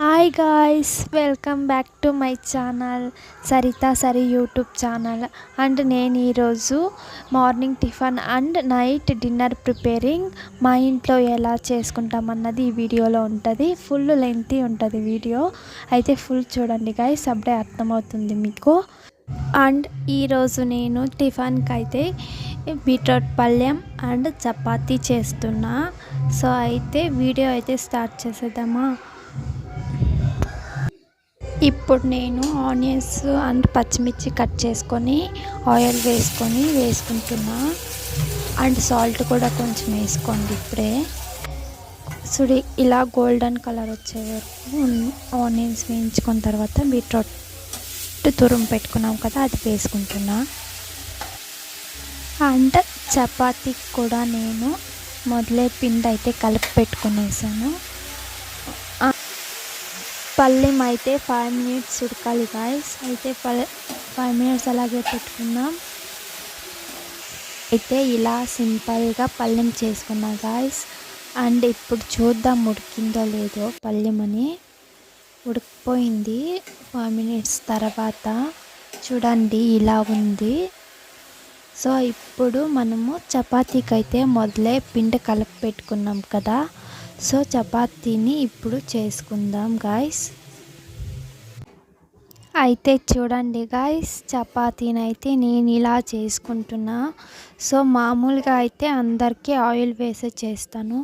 Hi guys, welcome back to my channel Saritha సరి YouTube channel. And నేను ఈరోజు morning tiffin and night dinner preparing మా ఇంట్లో ఎలా చేసుకుంటామన్నది ఈ వీడియోలో ఉంటుంది. ఫుల్ లెంతీ ఉంటుంది వీడియో, అయితే ఫుల్ చూడండి గాయ్స్, అప్పుడే అర్థమవుతుంది మీకు. అండ్ ఈరోజు నేను టిఫిన్కి అయితే బీట్రూట్ పళ్ళెం అండ్ చపాతీ చేస్తున్నా. సో అయితే వీడియో అయితే స్టార్ట్ చేసేద్దామా. ఇప్పుడు నేను ఆనియన్స్ అండ్ పచ్చిమిర్చి కట్ చేసుకొని ఆయిల్ వేసుకుంటున్నా. అండ్ సాల్ట్ కూడా కొంచెం వేసుకోండి. ఇప్పుడే చూడి ఇలా గోల్డెన్ కలర్ వచ్చే వరకు ఆనియన్స్ వేయించుకున్న తర్వాత బీట్రూట్ తురుము పెట్టుకున్నాం కదా, అది వేసుకుంటున్నా. అండ్ చపాతీకి కూడా నేను మొదలే పిండి అయితే కలిపి పెట్టుకునేసాను. పళ్ళెం అయితే 5 minutes ఉడకాలి గాయస్. అయితే 5 minutes అలాగే పెట్టుకుందాం. అయితే ఇలా సింపుల్గా పళ్ళెం చేసుకున్నా గాయస్. అండ్ ఇప్పుడు చూద్దాం ఉడికిందో లేదో పళ్ళెం అని. ఉడికిపోయింది 5 minutes తర్వాత. చూడండి ఇలా ఉంది. సో ఇప్పుడు మనము చపాతీకి అయితే మొదలే పిండి కలిపి పెట్టుకున్నాం కదా, సో చపాతీని ఇప్పుడు చేసుకుందాం గాయస్. అయితే చూడండి గాయస్, చపాతీని అయితే నేను ఇలా చేసుకుంటున్నా. సో మామూలుగా అయితే అందరికీ ఆయిల్ వేసే చేస్తాను,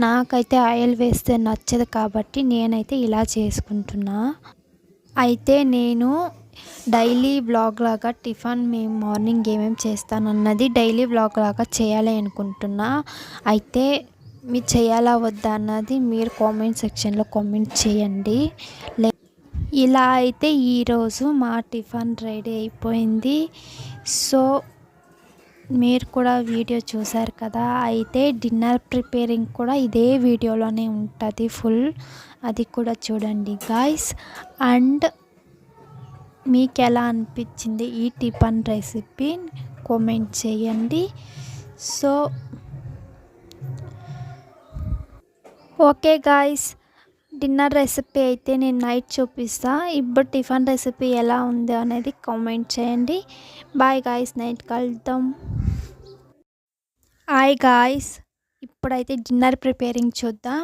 నాకైతే ఆయిల్ వేస్తే నచ్చదు కాబట్టి నేనైతే ఇలా చేసుకుంటున్నా. అయితే నేను డైలీ వ్లాగ్ లాగా టిఫిన్ మేము మార్నింగ్ ఏమేమి చేస్తానన్నది డైలీ వ్లాగ్ లాగా చేయాలి అనుకుంటున్నా. అయితే మీరు చేయాలా వద్దా అన్నది మీరు కామెంట్ సెక్షన్లో కామెంట్ చేయండి. ఇలా అయితే ఈరోజు మా టిఫిన్ రెడీ అయిపోయింది. సో మీరు కూడా వీడియో చూసారు కదా. అయితే డిన్నర్ ప్రిపేరింగ్ కూడా ఇదే వీడియోలోనే ఉంటుంది ఫుల్, అది కూడా చూడండి గాయస్. అండ్ మీకు ఎలా అనిపించింది ఈ టిఫిన్ రెసిపీ కామెంట్ చేయండి. So okay guys, dinner recipe అయితే నేను నైట్ చూపిస్తా. ఇప్పుడు టిఫిన్ రెసిపీ ఎలా ఉంది అనేది కామెంట్ చేయండి. బాయ్ గాయస్, నైట్ కలుద్దాం. హాయ్ గాయస్, ఇప్పుడైతే డిన్నర్ ప్రిపేరింగ్ చూద్దాం.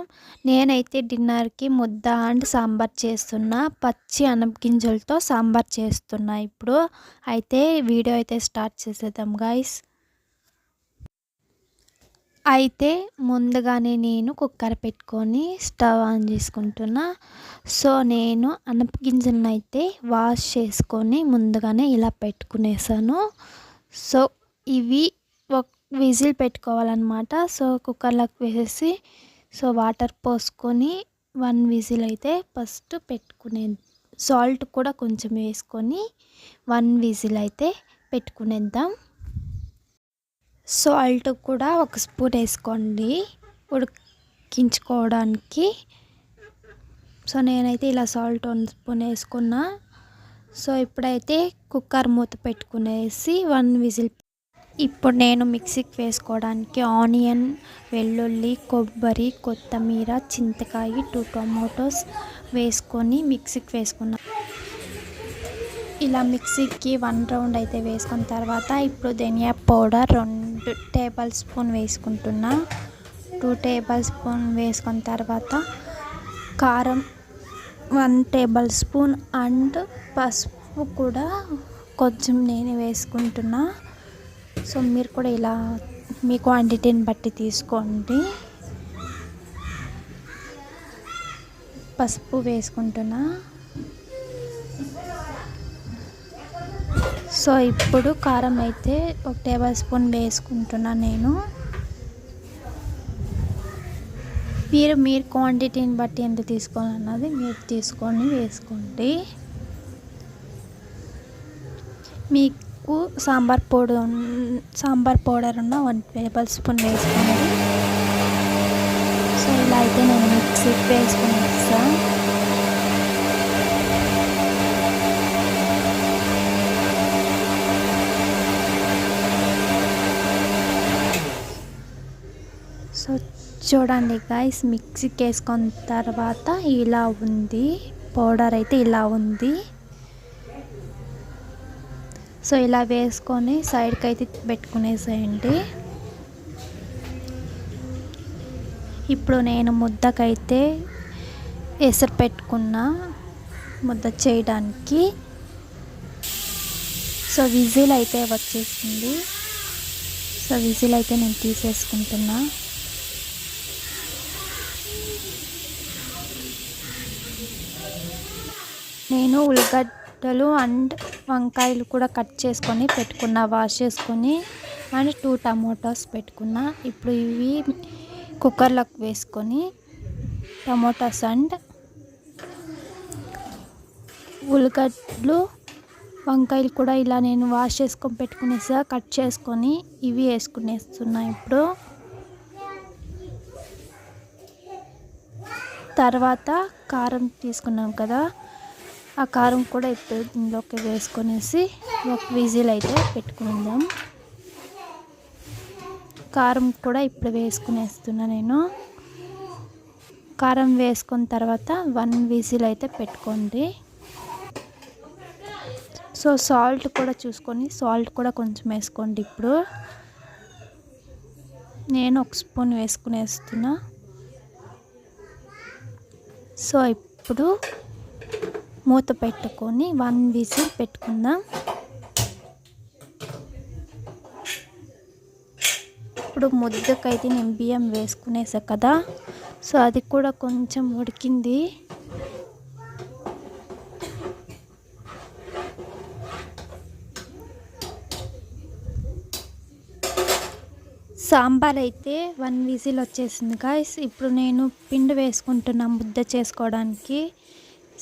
నేనైతే డిన్నర్కి ముద్ద అండ్ సాంబార్ చేస్తున్నా. పచ్చి అనపగింజలతో సాంబార్ చేస్తున్నా ఇప్పుడు. అయితే వీడియో అయితే స్టార్ట్ చేసేద్దాం గాయస్. అయితే ముందుగానే నేను కుక్కర్ పెట్టుకొని స్టవ్ ఆన్ చేసుకుంటున్నా. సో నేను అనపగింజలను అయితే వాష్ చేసుకొని ముందుగానే ఇలా పెట్టుకునేసాను. సో ఇవి ఒక విజిల్ పెట్టుకోవాలన్నమాట. సో కుక్కర్లోకి వేసేసి సో వాటర్ పోసుకొని 1 విజిల్ అయితే ఫస్ట్ సాల్ట్ కూడా కొంచెం వేసుకొని 1 విజిల్ అయితే పెట్టుకునేద్దాం. సాల్ట్ కూడా 1 స్పూన్ వేసుకోండి ఉడికించుకోవడానికి. సో నేనైతే ఇలా సాల్ట్ 1 స్పూన్ వేసుకున్నా. సో ఇప్పుడైతే కుక్కర్ మూత పెట్టుకునేసి 1 విజిల్. ఇప్పుడు నేను మిక్సీకి వేసుకోవడానికి ఆనియన్, వెల్లుల్లి, కొబ్బరి, కొత్తిమీర, చింతకాయ, 2 టొమాటోస్ వేసుకొని మిక్సీకి వేసుకున్నా. ఇలా మిక్సీకి 1 రౌండ్ అయితే వేసుకున్న తర్వాత ఇప్పుడు ధనియా పౌడర్ 2 టేబుల్ స్పూన్ వేసుకుంటున్నా. 2 టేబుల్ స్పూన్ వేసుకున్న తర్వాత కారం 1 టేబుల్ స్పూన్ అండ్ పసుపు కూడా కొంచెం నేను వేసుకుంటున్నా. సో మీరు కూడా ఇలా మీ క్వాంటిటీని బట్టి తీసుకోండి. పసుపు వేసుకుంటున్నా. సో ఇప్పుడు కారం అయితే 1 టేబుల్ స్పూన్ వేసుకుంటున్నా నేను. మీరు క్వాంటిటీని బట్టి ఎంత తీసుకోవాలన్నది మీరు తీసుకొని వేసుకోండి. మీకు సాంబార్ పౌడర్ ఉన్న 1 టేబుల్ స్పూన్ వేసుకోండి. సో ఇలా అయితే నేను మిక్సీకి వేసుకొని ఇస్తాను. సో చూడండి గాయ్స్, మిక్సీకి వేసుకున్న తర్వాత ఇలా ఉంది, పౌడర్ అయితే ఇలా ఉంది. సో ఇలా వేసుకొని సైడ్కి అయితే పెట్టుకునేసేయండి. ఇప్పుడు నేను ముద్దకైతే ఎసరు పెట్టుకున్నా ముద్ద చేయడానికి. సో విజిల్ అయితే వచ్చేసింది. సో విజిల్ అయితే నేను తీసేసుకుంటున్నా. నేను ఉల్లిగడ్డలు అండ్ వంకాయలు కూడా కట్ చేసుకొని పెట్టుకున్నా, వాష్ చేసుకొని. అండ్ 2 టమోటాస్ పెట్టుకున్నా. ఇప్పుడు ఇవి కుక్కర్లోకి వేసుకొని టమోటాస్ అండ్ ఉల్లిగడ్డలు వంకాయలు కూడా ఇలా నేను వాష్ చేసుకొని పెట్టుకునేసా, కట్ చేసుకొని ఇవి వేసుకునేస్తున్నా. ఇప్పుడు తర్వాత కారం తీసుకున్నాం కదా, ఆ కారం కూడా ఇప్పుడు దీనిలోకి వేసుకొనేసి ఒక విజిల్ అయితే పెట్టుకుందాం. కారం కూడా ఇప్పుడు వేసుకునేస్తున్నా నేను. కారం వేసుకున్న తర్వాత 1 విజిల్ అయితే పెట్టుకోండి. సో సాల్ట్ కూడా చూసుకొని సాల్ట్ కూడా కొంచెం వేసుకోండి. ఇప్పుడు నేను 1 స్పూన్ వేసుకునేస్తున్నా. సో ఇప్పుడు మూత పెట్టుకొని 1 విజిల్ పెట్టుకుందాం. ఇప్పుడు ముద్దకైతే నేను బియ్యం వేసుకునేసా కదా, సో అది కూడా కొంచెం ఉడికింది. సాంబార్ అయితే 1 విజిల్ వచ్చేసింది గాయ్స్. ఇప్పుడు నేను పిండి వేసుకుంటున్నా ముద్ద చేసుకోవడానికి.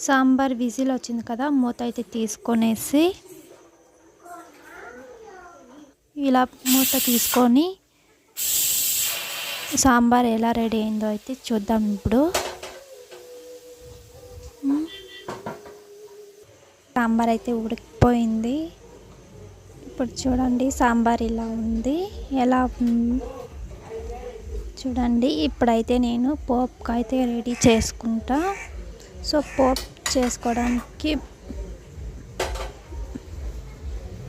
సాంబార్ విజిల్ వచ్చింది కదా, మూత అయితే తీసుకొనేసి ఇలా మూత తీసుకొని సాంబార్ ఎలా రెడీ అయిందో అయితే చూద్దాం. ఇప్పుడు సాంబార్ అయితే ఉడికిపోయింది. ఇప్పుడు చూడండి సాంబార్ ఇలా ఉంది, ఎలా చూడండి. ఇప్పుడైతే నేను పోపుకి అయితే రెడీ చేసుకుంటా. సో పోపు చేసుకోవడానికి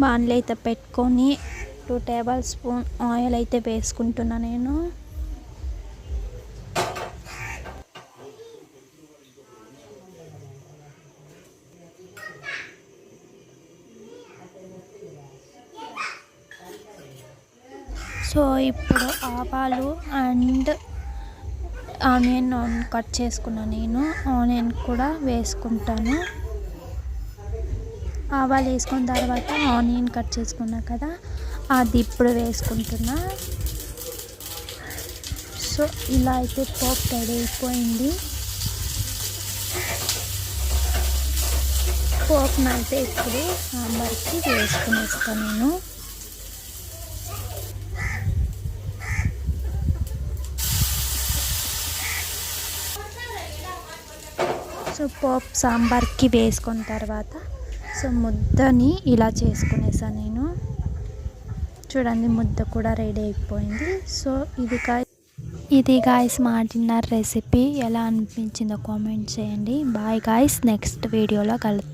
బాండ్లీ అయితే పెట్టుకొని 2 టేబుల్ స్పూన్ ఆయిల్ అయితే వేసుకుంటున్నా నేను. సో ఇప్పుడు ఆవాలు అండ్ ఆనియన్ కట్ చేసుకున్నాను నేను. ఆనియన్ కూడా వేసుకుంటాను. ఆవాలు వేసుకున్న తర్వాత ఆనియన్ కట్ చేసుకున్నా కదా, అది ఇప్పుడు వేసుకుంటున్నా. సో ఇలా అయితే పోపు రెడీ అయిపోయింది. పోపును అయితే ఇప్పుడు సాంబార్కి వేసుకునేస్తాను నేను. సో పోపు సాంబార్కి వేసుకున్న తర్వాత సో ముద్దని ఇలా చేసుకునేసాను నేను. చూడండి ముద్ద కూడా రెడీ అయిపోయింది. సో ఇది గాయ్స్ మా డిన్నర్ రెసిపీ. ఎలా అనిపించిందో కామెంట్ చేయండి. బాయ్ గాయ్స్, నెక్స్ట్ వీడియోలో కలుద్దాం.